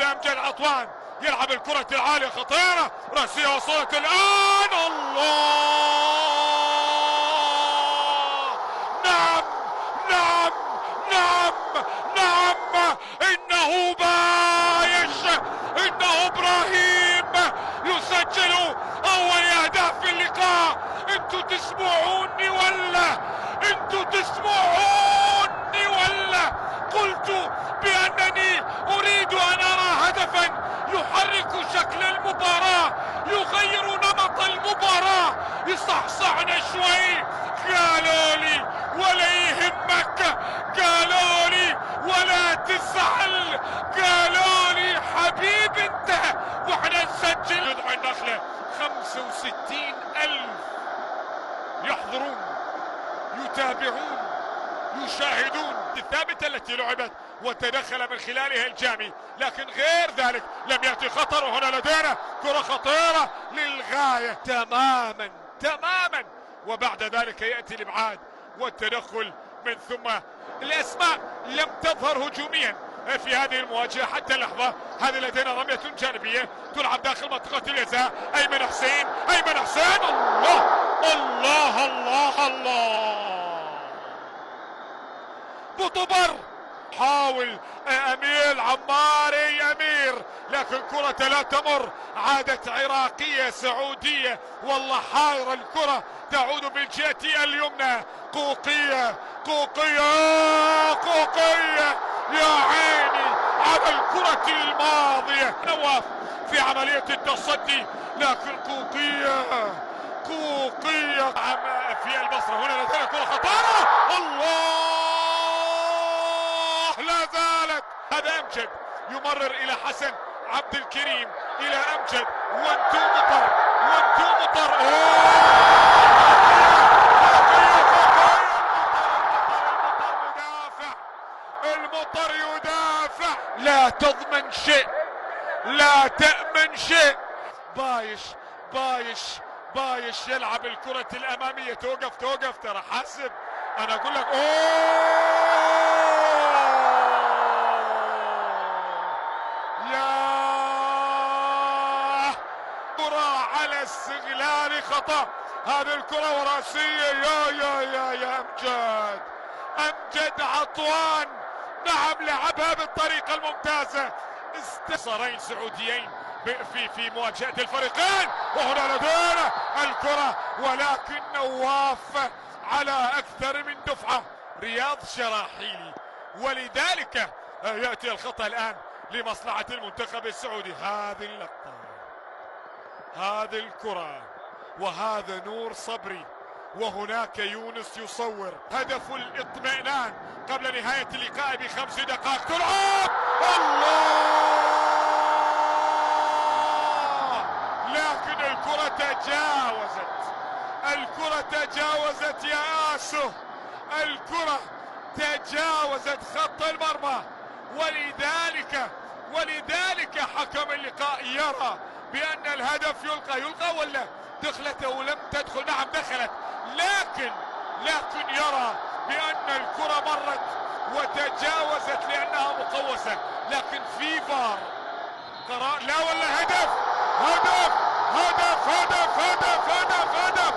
هذا أمجد عطوان يلعب الكرة العالية خطيرة، رأسية وصلت الآن. الله، نعم نعم نعم نعم، إنه بايش، إنه إبراهيم يسجل أول أهداف في اللقاء. أنتوا تسمعوني ولا؟ أنتوا تسمعوني ولا؟ قلت بأنني أريد أن أرى هدفا يحرك شكل المباراة، يغير نمط المباراة. يصحصحنا شوي، قالوا لي ولا يهمك، قالوا لي ولا تزعل، قالوا لي حبيب انت واحنا نسجل. يدعو النخلة 65,000 يحضرون يتابعون يشاهدون الثابتة التي لعبت وتدخل من خلالها الجامي، لكن غير ذلك لم يأتي خطر. وهنا لدينا كرة خطيرة للغاية تماما تماما، وبعد ذلك يأتي الإبعاد والتدخل من ثم. الأسماء لم تظهر هجوميا في هذه المواجهة حتى اللحظة. هذه لدينا رمية جانبية تلعب داخل منطقة الجزاء. أيمن حسين، أيمن حسين، الله الله الله الله. بوطبر حاول أمير عماري أمير، لكن كرة لا تمر. عادت عراقية سعودية، والله حايرة الكرة تعود بالجهة اليمنى. قوقية قوقية قوقية، يا عيني على الكرة الماضية. نواف في عملية التصدي، لكن قوقية قوقية في البصرة. هنا لدينا كرة خطيرة، الله، لا زالت. هذا أمجد يمرر إلى حسن عبد الكريم، إلى أمجد، وانتو مطر وانتو مطر. المطر يدافع، لا تضمن شيء، لا تأمن شيء. بايش بايش بايش يلعب الكرة الأمامية. توقف توقف، ترى حاسب، أنا أقول لك يا كرة على استغلال خطأ. هذه الكرة وراسية، يا أمجد، أمجد عطوان، نعم لعبها بالطريقة الممتازة. انتصارين سعوديين في مواجهة الفريقين. وهنا لدينا الكرة، ولكن نواف على أكثر من دفعة. رياض شراحيلي، ولذلك يأتي الخطأ الآن لمصلحة المنتخب السعودي. هذه اللقطة، هذه الكرة، وهذا نور صبري، وهناك يونس يصور. هدف الاطمئنان قبل نهاية اللقاء ب5 دقائق. تلعب، الله، لكن الكرة تجاوزت يا آسو، الكرة تجاوزت خط المرمى. ولذلك حكم اللقاء يرى بأن الهدف يلقى ولا دخلت أو لم تدخل. نعم دخلت، لكن يرى بأن الكرة مرت وتجاوزت لأنها مقوسة. لكن في فار قرار، لا ولا هدف هدف هدف هدف هدف هدف هدف